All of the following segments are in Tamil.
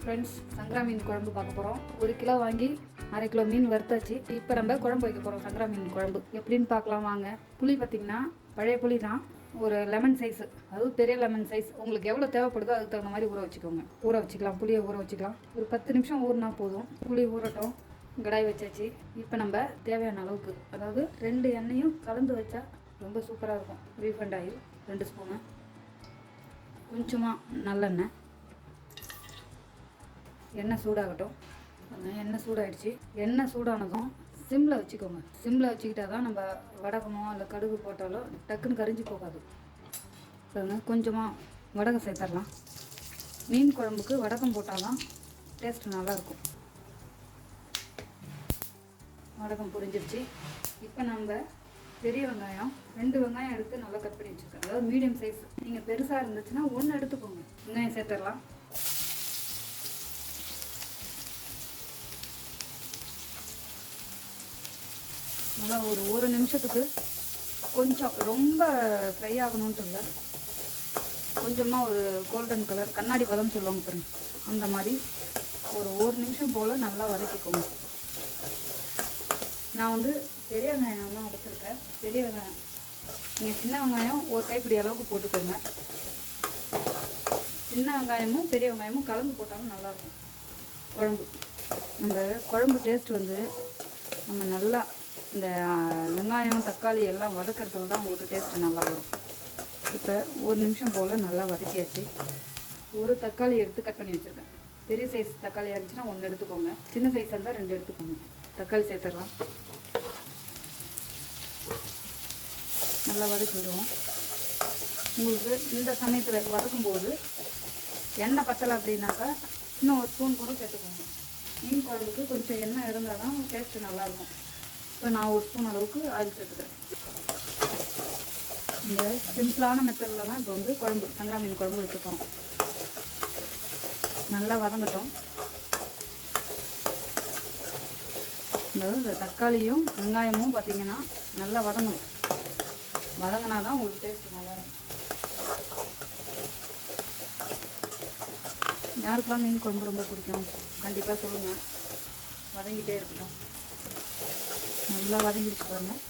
ஃப்ரெண்ட்ஸ், சங்கரா மீன் குழம்பு பார்க்க போகிறோம். 1 கிலோ வாங்கி 1/2 கிலோ மீன் வறுத்தாச்சு. இப்போ நம்ம குழம்பு வைக்க போகிறோம். சங்கரா மீன் குழம்பு எப்படின்னு பார்க்கலாம் வாங்க. புளி பார்த்திங்கன்னா பழைய புளி தான், ஒரு லெமன் சைஸ், அதாவது பெரிய லெமன் சைஸ். உங்களுக்கு எவ்வளோ தேவைப்படுதோ அதுக்கு தகுந்த மாதிரி ஊற வச்சுக்கோங்க. ஊற வச்சுக்கலாம், புளியை ஊற வச்சுக்கலாம். ஒரு 10 நிமிஷம் ஊறினா போதும். புளி ஊறட்டும். கடாய் வச்சாச்சு. இப்போ நம்ம தேவையான அளவுக்கு, அதாவது 2 எண்ணெயும் கலந்து வச்சா ரொம்ப சூப்பராக இருக்கும். ரீஃபண்ட் ஆயில் 2 ஸ்பூனு, கொஞ்சமாக நல்லெண்ணெய். எண்ணெய் சூடாகட்டும். எண்ணெய் சூடாகிடுச்சு. எண்ணெய் சூடானதும் சிம்மில் வச்சுக்கோங்க. சிம்மில் வச்சுக்கிட்டா தான் நம்ம வடகமோ இல்லை கடுகு போட்டாலோ டக்குன்னு கரிஞ்சு போகாது. கொஞ்சமாக வடகம் சேர்த்துடலாம். மீன் குழம்புக்கு வடகம் போட்டால் தான் டேஸ்ட் நல்லாயிருக்கும். வடகம் பொரிஞ்சிருச்சு. இப்போ நம்ம பெரிய வெங்காயம் 2 வெங்காயம் எடுத்து நல்லா கட் பண்ணி வச்சுருக்கேன். அதாவது மீடியம் சைஸ். நீங்கள் பெருசாக இருந்துச்சுன்னா 1 எடுத்துக்கோங்க. வெங்காயம் சேர்த்துடலாம். நல்லா ஒரு 1 நிமிஷத்துக்கு கொஞ்சம் ரொம்ப ஃப்ரை ஆகணுன்ட்டு இல்லை, கொஞ்சமாக ஒரு கோல்டன் கலர் கண்ணாடி பதம் சொல்லுவாங்க பாருங்க, அந்த மாதிரி ஒரு 1 நிமிஷம் போல் நல்லா வதக்கிக்கோங்க. நான் வந்து பெரிய வெங்காயம் தான் வச்சுருக்கேன். பெரிய வெங்காயம் நீங்கள் சின்ன வெங்காயம் ஒரு கைப்பிடி அளவுக்கு போட்டுக்கோங்க. சின்ன வெங்காயமும் பெரிய வெங்காயமும் கலந்து போட்டாலும் நல்லாயிருக்கும் குழம்பு. நம்ம குழம்பு டேஸ்ட் வந்து நம்ம நல்லா இந்த வெங்காயம் தக்காளி எல்லாம் வதக்கிறதுல தான் உங்களுக்கு டேஸ்ட்டு நல்லா வரும். இப்போ 1 நிமிஷம் போல் நல்லா வதக்கியாச்சு. ஒரு தக்காளி எடுத்து கட் பண்ணி வச்சுருக்கேன். பெரிய சைஸ் தக்காளியாக இருந்துச்சுன்னா 1 எடுத்துக்கோங்க. சின்ன சைஸாக இருந்தால் 2 எடுத்துக்கோங்க. தக்காளி சேர்த்துடலாம். நல்லா வதக்கி விடுவோம். உங்களுக்கு இந்த சமயத்தில் வதக்கும்போது எண்ணெய் பத்தலை அப்படின்னாக்கா இன்னும் 1 ஸ்பூன் கூட சேர்த்துக்கோங்க. மீன் குழம்புக்கு கொஞ்சம் எண்ணெய் இருந்தால் தான் டேஸ்ட்டு நல்லாயிருக்கும். இப்போ நான் 1 ஸ்பூன் அளவுக்கு ஆயில் சேர்த்துக்கிறேன். இந்த சிம்பிளான மெத்தடில் தான் இப்போ வந்து குழம்பு, சங்கரா மீன் குழம்பு வச்சுப்போம். நல்லா வதங்கட்டும். அதாவது இந்த தக்காளியும் வெங்காயமும் பார்த்திங்கன்னா நல்லா வதங்கணும். வதங்கினா தான் உங்களுக்கு டேஸ்ட் நல்லாயிருக்கும். யாருக்கெல்லாம் மீன் குழம்பு ரொம்ப பிடிக்கும் கண்டிப்பாக சொல்லுங்கள். வதங்கிட்டே இருக்கட்டும். நல்லா வதங்கிடுச்சு பாருங்கள்.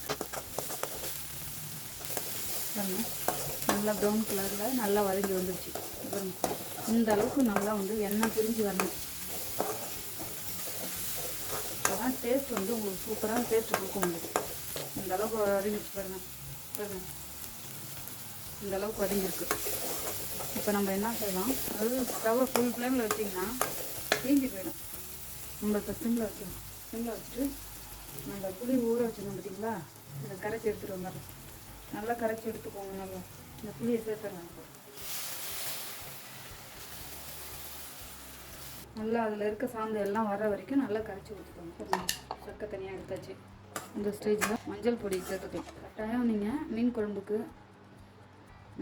நல்லா ப்ரௌன் கலரில் நல்லா வதங்கி வந்துடுச்சு. இந்த அளவுக்கு நல்லா வந்து எண்ணெய் பிரிஞ்சு வரணும். அதான் டேஸ்ட் வந்து உங்களுக்கு சூப்பராக டேஸ்ட் கொடுக்கும். உங்களுக்கு இந்த அளவுக்கு வதங்கிடுச்சு பாருங்கள். இந்த அளவுக்கு வதங்கிருக்கு. இப்போ நம்ம என்ன செய்யலாம், அதாவது ஸ்டவ்வை ஃபுல் ஃப்ளேமில் வச்சிங்கன்னா தீஞ்சி போயிடும். நம்ம இப்போ சிம்மில் வச்சுக்கணும். சிம்மில் வச்சுட்டு நம்ம புளி ஊற வச்சுக்கணும் பார்த்தீங்களா, இதை கரைச்சி எடுத்துகிட்டு வந்துடலாம். நல்லா கரைச்சி எடுத்துக்கோங்க. நல்லா இந்த புளியை சேர்த்துடலாம். நல்லா அதில் இருக்க சாந்து எல்லாம் வர வரைக்கும் நல்லா கரைச்சி ஊற்றிக்கோங்க. சக்கை தனியாக எடுத்தாச்சு. இந்த ஸ்டேஜில் மஞ்சள் பொடி சேர்த்துக்கலாம். கட்டாயம் நீங்கள் மீன் குழம்புக்கு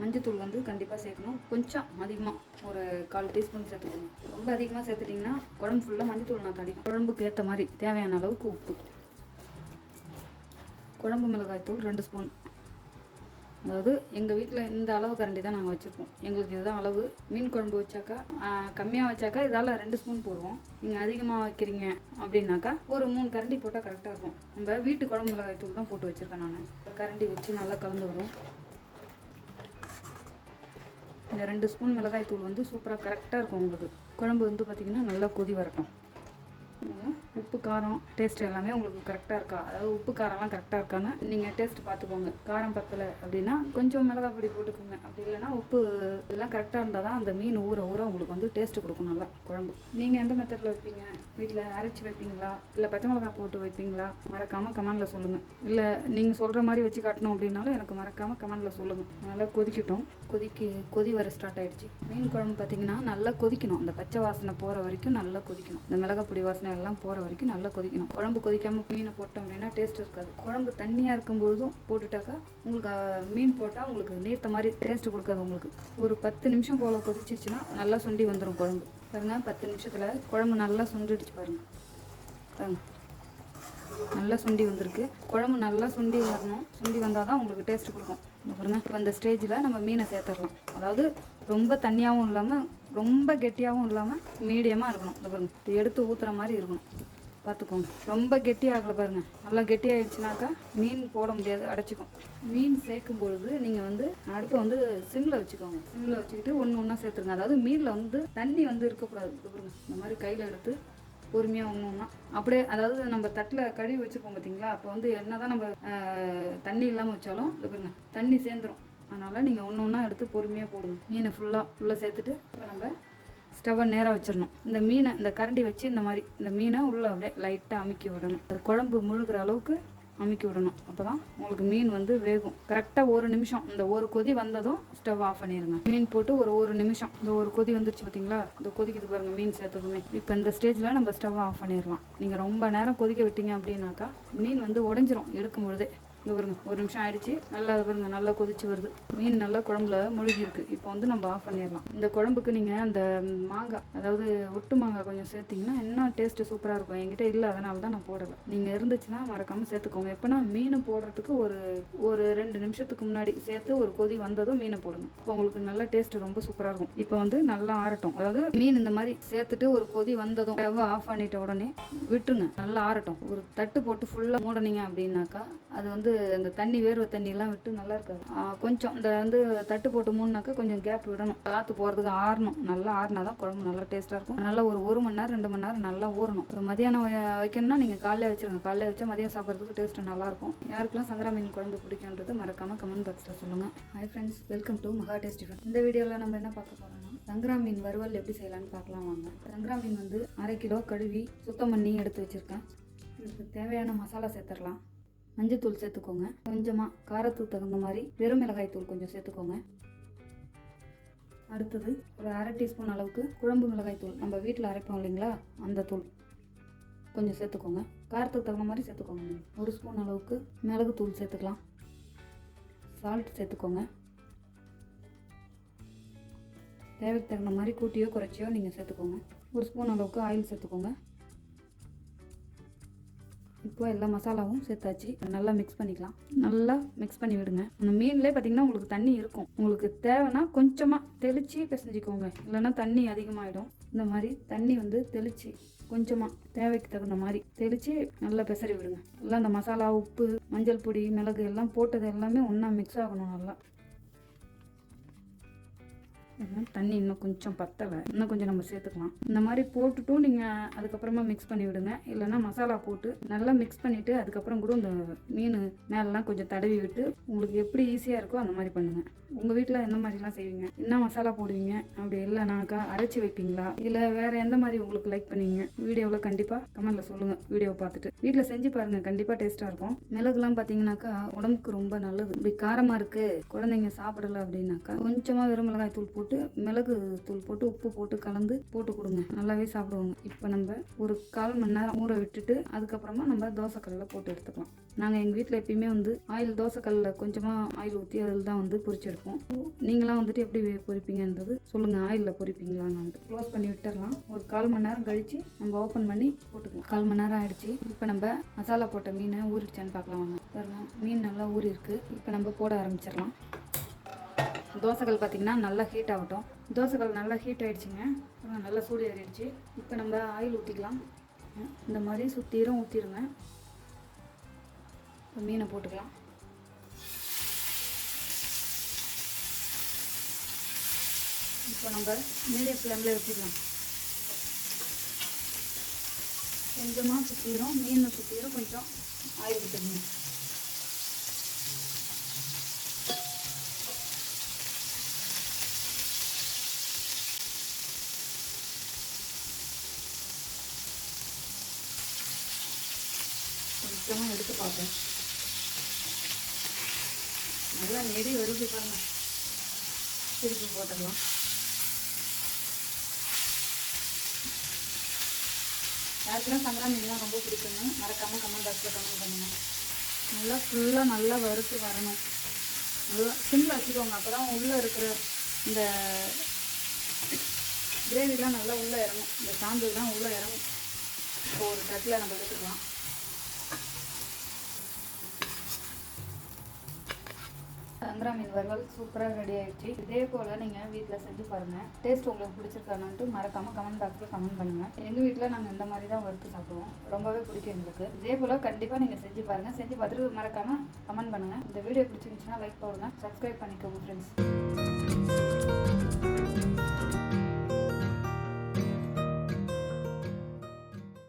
மஞ்சத்தூள் வந்து கண்டிப்பாக சேர்க்கணும். கொஞ்சம் அதிகமாக, ஒரு 1/4 டீஸ்பூன் சேர்த்துக்கணும். ரொம்ப அதிகமாக சேர்த்துட்டிங்கன்னா குழம்பு ஃபுல்லாக மஞ்சத்தூள் நான் தடிக்கும். குழம்புக்கு ஏற்ற மாதிரி தேவையான அளவுக்கு உப்பு. குழம்பு மிளகாய் தூள் 2 ஸ்பூன். அதாவது எங்கள் வீட்டில் இந்த அளவு கரண்டி தான் நாங்கள் வச்சுருப்போம். எங்களுக்கு இதுதான் அளவு. மீன் குழம்பு வச்சாக்கா கம்மியாக வச்சாக்கா இதால் 2 ஸ்பூன் போடுவோம். நீங்கள் அதிகமாக வைக்கிறீங்க அப்படின்னாக்கா ஒரு 3 கரண்டி போட்டால் கரெக்டாக இருக்கும். நம்ம வீட்டு குழம்பு மிளகாய் தூள் தான் போட்டு வச்சுருக்கேன் நான். கரண்டி வச்சு நல்லா கலந்து வரும். இந்த 2 ஸ்பூன் மிளகாய் தூள் வந்து சூப்பராக கரெக்டாக இருக்கும் உங்களுக்கு. குழம்பு வந்து பார்த்திங்கன்னா நல்லா கொதி வரட்டும். உப்பு காரம் டேஸ்ட் எல்லாமே உங்களுக்கு கரெக்டாக இருக்கா, அதாவது உப்பு காரம்லாம் கரெக்டாக இருக்கான்னு நீங்கள் டேஸ்ட் பார்த்துக்கோங்க. காரம் பத்தலை அப்படின்னா கொஞ்சம் மிளகாய் பொடி போட்டுக்கோங்க. அப்படி இல்லைன்னா உப்பு இதெல்லாம் கரெக்டாக இருந்தால் தான் அந்த மீன் ஊற உங்களுக்கு வந்து டேஸ்ட்டு கொடுக்கும் நல்லா குழம்பு. நீங்கள் எந்த மெத்தடில் வைப்பீங்க? வீட்டில் அரைச்சி வைப்பீங்களா, இல்லை பச்சை மிளகாய் போட்டு வைப்பீங்களா? மறக்காமல் கமெண்டில் சொல்லுங்கள். இல்லை நீங்கள் சொல்கிற மாதிரி வச்சு காட்டணும் அப்படின்னாலும் எனக்கு மறக்காமல் கமெண்டில் சொல்லுங்கள். நல்லா கொதிக்கட்டும். கொதி வர ஸ்டார்ட் ஆகிடுச்சு. மீன் குழம்பு பார்த்திங்கன்னா நல்லா கொதிக்கணும். அந்த பச்சை வாசனை போகிற வரைக்கும் நல்லா கொதிக்கணும். இந்த மிளகாய் பொடி வாசனை எல்லாம் போகிற வரைக்கும் நல்லா கொதிக்கணும். குழம்பு கொதிக்காமல் மீனை போட்டோம் அப்படின்னா டேஸ்ட் இருக்காது. குழம்பு தண்ணியாக இருக்கும்பொழுதும் போட்டுட்டாக்கா உங்களுக்கு மீன் போட்டால் உங்களுக்கு நீர்த்த மாதிரி டேஸ்ட் கொடுக்காது. உங்களுக்கு ஒரு 10 நிமிஷம் போல் கொதிச்சிச்சுன்னா நல்லா சுண்டி வந்துடும் குழம்பு. பாருங்கள், 10 நிமிஷத்தில் குழம்பு நல்லா சுண்டிடுச்சு பாருங்கள். பாருங்க, நல்லா சுண்டி வந்திருக்கு. குழம்பு நல்லா சுண்டி வரணும். சுண்டி வந்தால் தான் உங்களுக்கு டேஸ்ட் கொடுக்கும். பாருங்க, இப்போ இந்த ஸ்டேஜில் நம்ம மீனை சேர்த்துடலாம். அதாவது ரொம்ப தண்ணியாகவும் இல்லாமல் ரொம்ப கெட்டியாகவும் இல்லாமல் மீடியமாக இருக்கணும். இந்த பாருங்க எடுத்து ஊற்றுற மாதிரி இருக்கணும், பார்த்துக்கோங்க. ரொம்ப கெட்டியாகலை பாருங்கள், நல்லா கெட்டியாகிடுச்சுனாக்கா மீன் போட முடியாது, அடைச்சிக்கும். மீன் சேர்க்கும் பொழுது நீங்கள் வந்து அடுப்பை வந்து சிம்மில் வச்சுக்கோங்க. சிம்மில் வச்சுக்கிட்டு ஒன்று ஒன்றா சேர்த்துருங்க. அதாவது மீனில் வந்து தண்ணி வந்து இருக்கக்கூடாது. பாருங்க இந்த மாதிரி கையில் எடுத்து பொறுமையாக ஒன்று ஒன்றா அப்படியே, அதாவது நம்ம தட்டில் கழுவி வச்சுருப்போம் பார்த்தீங்களா, அப்போ வந்து என்ன தான் நம்ம தண்ணி இல்லாமல் வச்சாலும் இது பாருங்க தண்ணி சேர்ந்துடும். அதனால் நீங்கள் ஒன்று ஒன்றா எடுத்து பொறுமையாக போடுங்க. மீனை ஃபுல்லாக சேர்த்துட்டு இப்போ நம்ம ஸ்டவ்வை நேராக வச்சிடணும். இந்த மீனை இந்த கரண்டி வச்சு இந்த மீனை உள்ளே அப்படியே லைட்டாக அமுக்கி விடணும். அது குழம்பு முழுகிற அளவுக்கு அமுக்கி விடணும். அப்போ தான் உங்களுக்கு மீன் வந்து வேகும். கரெக்டாக 1 நிமிஷம், இந்த ஒரு கொதி வந்ததும் ஸ்டவ் ஆஃப் பண்ணிடுங்க. மீன் போட்டு ஒரு நிமிஷம், இந்த ஒரு கொதி வந்துருச்சு பார்த்தீங்களா, இந்த கொதிக்குது பாருங்கள் மீன் சேர்த்ததுமே. இப்போ இந்த ஸ்டேஜில் நம்ம ஸ்டவ் ஆஃப் பண்ணிடலாம். நீங்கள் ரொம்ப நேரம் கொதிக்க விட்டீங்க அப்படின்னாக்கா மீன் வந்து உடஞ்சிரும் எடுக்கும் பொழுதே. இங்கே பாருங்க 1 நிமிஷம் ஆயிடுச்சு, நல்லா பாருங்க நல்லா கொதிச்சு வருது. மீன் நல்லா குழம்புல முழுகி இருக்கு. இப்போ வந்து நம்ம ஆஃப் பண்ணிடலாம். இந்த குழம்புக்கு நீங்கள் அந்த மாங்காய், அதாவது ஒட்டு மாங்காய் கொஞ்சம் சேர்த்திங்கன்னா இன்னும் டேஸ்ட்டு சூப்பராக இருக்கும். என்கிட்ட இல்லை, அதனால தான் நான் போடலை. நீங்கள் இருந்துச்சுன்னா மறக்காமல் சேர்த்துக்கோங்க. எப்போனா மீன் போடுறதுக்கு ஒரு 2 நிமிஷத்துக்கு முன்னாடி சேர்த்து ஒரு கொதி வந்ததும் மீனை போடுங்க. இப்போ உங்களுக்கு நல்லா டேஸ்ட்டு ரொம்ப சூப்பராக இருக்கும். இப்போ வந்து நல்லா ஆறட்டும். அதாவது மீன் இந்த மாதிரி சேர்த்துட்டு ஒரு கொதி வந்ததும் ஸ்டவ் ஆஃப் பண்ணிட்ட உடனே விட்டுருங்க, நல்லா ஆறட்டும். ஒரு தட்டு போட்டு ஃபுல்லாக மூடனீங்க அப்படின்னாக்கா அது வந்து அந்த தண்ணி வேர்வை தண்ணியெல்லாம் விட்டு நல்லா இருக்காது. கொஞ்சம் இந்த வந்து தட்டு போட்டு மூணுனாக்கா கொஞ்சம் கேப் விடணும், காற்று போகிறதுக்கு ஆறணும். நல்லா ஆறினா தான் குழம்பு நல்லா டேஸ்ட்டாக இருக்கும். நல்லா ஒரு மணி நேரம் 2 மணி நேரம் நல்லா ஊறணும். ஒரு மதியானம் வைக்கணும்னா நீங்கள் காலையில் வச்சுருங்க. காலையில் வச்சா மதியம் சாப்பிட்றதுக்கு டேஸ்ட்டு நல்லாயிருக்கும். யாருக்கெல்லாம் சங்கரா மீன் குழம்பு பிடிக்குன்றது மறக்காமல் கமெண்ட் பாக்ஸில் சொல்லுங்கள். ஹாய் ஃப்ரெண்ட்ஸ், வெல்கம் டு மகா டேஸ்டி ஃபுட். இந்த வீடியோவில் நம்ம என்ன பார்க்க போகிறோம்னா சங்கரா மீன் வறுவல் எப்படி செய்யலான்னு பார்க்கலாம் வாங்க. சங்கரா மீன் வந்து 1/2 கிலோ கழுவி சுத்தம் பண்ணி எடுத்து வச்சுருக்கேன். இதுக்கு தேவையான மசாலா சேர்த்துடலாம். மஞ்சத்தூள் சேர்த்துக்கோங்க, கொஞ்சமாக காரத்துக்கு தகுந்த மாதிரி வெறும் மிளகாய் தூள் கொஞ்சம் சேர்த்துக்கோங்க. அடுத்தது ஒரு 1/2 டீஸ்பூன் அளவுக்கு குழம்பு மிளகாய் தூள், நம்ம வீட்டில் அரைப்போம் இல்லைங்களா, அந்த தூள் கொஞ்சம் சேர்த்துக்கோங்க. காரத்துக்கு தகுந்த மாதிரி சேர்த்துக்கோங்க. 1 ஸ்பூன் அளவுக்கு மிளகு தூள் சேர்த்துக்கலாம். சால்ட் சேர்த்துக்கோங்க. தேவைக்கு தகுந்த மாதிரி கூட்டியோ குறைச்சியோ நீங்கள் சேர்த்துக்கோங்க. 1 ஸ்பூன் அளவுக்கு ஆயில் சேர்த்துக்கோங்க. இப்போ எல்லா மசாலாவும் சேர்த்தாச்சு. நல்லா மிக்ஸ் பண்ணிக்கலாம். நல்லா மிக்ஸ் பண்ணி விடுங்க. அந்த மீன்லேயே பார்த்தீங்கன்னா உங்களுக்கு தண்ணி இருக்கும். உங்களுக்கு தேவைன்னா கொஞ்சமாக தெளித்து பிசைஞ்சிக்கோங்க, இல்லைன்னா தண்ணி அதிகமாகிடும். இந்த மாதிரி தண்ணி வந்து தெளித்து கொஞ்சமாக தேவைக்கு தகுந்த மாதிரி தெளித்து நல்லா பிசறி விடுங்க. எல்லாம் அந்த மசாலா, உப்பு, மஞ்சள் பொடி, மிளகு எல்லாம் போட்டது எல்லாமே ஒன்றா மிக்ஸ் ஆகணும். நல்லா தண்ணி இன்னும் கொஞ்சம் பத்தலை, இன்னும் கொஞ்சம் நம்ம சேர்த்துக்கலாம். இந்த மாதிரி போட்டுட்டும் நீங்கள் அதுக்கப்புறமா மிக்ஸ் பண்ணி விடுங்க. இல்லைன்னா மசாலா போட்டு நல்லா மிக்ஸ் பண்ணிவிட்டு அதுக்கப்புறம் கூட இந்த மீன் மேலெலாம் கொஞ்சம் தடவி விட்டு உங்களுக்கு எப்படி ஈஸியாக இருக்கோ அந்த மாதிரி பண்ணுங்கள். உங்கள் வீட்டில் எந்த மாதிரிலாம் செய்வீங்க, என்ன மசாலா போடுவீங்க, அப்படி இல்லைனாக்கா அரைச்சி வைப்பீங்களா, இல்லை வேறு எந்த மாதிரி உங்களுக்கு லைக் பண்ணுவீங்க, வீடியோவில் கண்டிப்பாக கமெண்ட்டில் சொல்லுங்கள். வீடியோவை பார்த்துட்டு வீட்டில் செஞ்சு பாருங்கள், கண்டிப்பாக டேஸ்ட்டாக இருக்கும். மிளகுலாம் பார்த்தீங்கன்னாக்கா உடம்புக்கு ரொம்ப நல்லது. இப்படி காரமாக இருக்குது குழந்தைங்க சாப்பிடலை அப்படின்னாக்கா கொஞ்சமாக வெறும் மிளகாய் தூள் போட்டு மிளகு தூள் போட்டு உப்பு போட்டு கலந்து போட்டு கொடுங்க, நல்லாவே சாப்பிடுவாங்க. இப்போ நம்ம ஒரு 1/4 மணி நேரம் ஊற விட்டுட்டு அதுக்கப்புறமா நம்ம தோசைக்கல்லில் போட்டு எடுத்துக்கலாம். நாங்கள் எங்கள் வீட்டில் எப்பயுமே வந்து ஆயில் தோசைக்கல்லில் கொஞ்சமாக ஆயில் ஊற்றி அதில் தான் வந்து பொரிச்செடுப்போம். நீங்களாம் வந்துட்டு எப்படி பொரிப்பீங்கன்றது சொல்லுங்கள். ஆயிலில் பொரிப்பீங்களான்னு வந்து க்ளோஸ் பண்ணி விட்டுடலாம். ஒரு 1/4 மணி நேரம் கழித்து நம்ம ஓப்பன் பண்ணி போட்டுக்கலாம். 1/4 மணி நேரம் ஆகிடுச்சு. இப்போ நம்ம மசாலா போட்ட மீனை ஊறிச்சான்னு பார்க்கலாம் வாங்க. பாருங்கள், மீன் நல்லா ஊறி இருக்குது. இப்போ நம்ம போட ஆரம்பிச்சிடலாம். தோசைக்கல் பார்த்திங்கன்னா நல்லா ஹீட் ஆகட்டும். தோசைக்கல் நல்லா ஹீட் ஆகிடுச்சிங்க, நல்லா சூடு ஏறிடுச்சு. இப்போ நம்ம ஆயில் ஊற்றிக்கலாம். இந்த மாதிரி சுற்றிரும் ஊற்றிடுங்க. இப்போ மீனை போட்டுக்கலாம். இப்போ நம்ம மீடியம் ஃப்ளேமில் வச்சுக்கலாம். கொஞ்சமாக சுற்றிடும், மீனை சுற்றிடும், கொஞ்சம் ஆயில் ஊற்றிடுங்க. கொஞ்சமாக எடுத்து பார்ப்பேன். நல்லா நெடி வருது பாருங்க. திருப்பி போட்டுடலாம். யாருக்கெல்லாம் சங்கரா மீன்லாம் ரொம்ப பிடிக்குங்க, மறக்காமல் கமெண்ட் பாக்ஸில் கமெண்ட் பண்ணுங்கள். நல்லா ஃபுல்லாக நல்லா வறுத்து வரணும். நல்லா சிம்மில் வச்சுக்கோங்க. அப்போ தான் உள்ளே இருக்கிற இந்த கிரேவிலாம் நல்லா உள்ளே இறங்கும், இந்த சாம்பல் உள்ளே இறங்கும். இப்போ ஒரு தட்டில் நம்ம எடுத்துக்கலாம். சங்கரா மீன் வறுவல் சூப்பராக ரெடி ஆயிடுச்சு. இதே போல் நீங்கள் வீட்டில் செஞ்சு பாருங்கள். டேஸ்ட் உங்களுக்கு பிடிச்சிருக்கானான்ட்டு மறக்காமல் கமெண்ட் பாக்ஸில் கமெண்ட் பண்ணுங்கள். எங்கள் வீட்டில் நாங்கள் இந்த மாதிரி தான் வறுத்து சாப்பிடுவோம். ரொம்பவே பிடிக்கும் எங்களுக்கு. இதே போல் கண்டிப்பாக நீங்கள் செஞ்சு பாருங்கள். செஞ்சு பார்த்துட்டு மறக்காமல் கமெண்ட் பண்ணுங்கள். இந்த வீடியோ பிடிச்சிருந்துச்சுன்னா லைக் போடுங்க. சப்ஸ்கிரைப் பண்ணிக்கோங்க ஃப்ரெண்ட்ஸ்.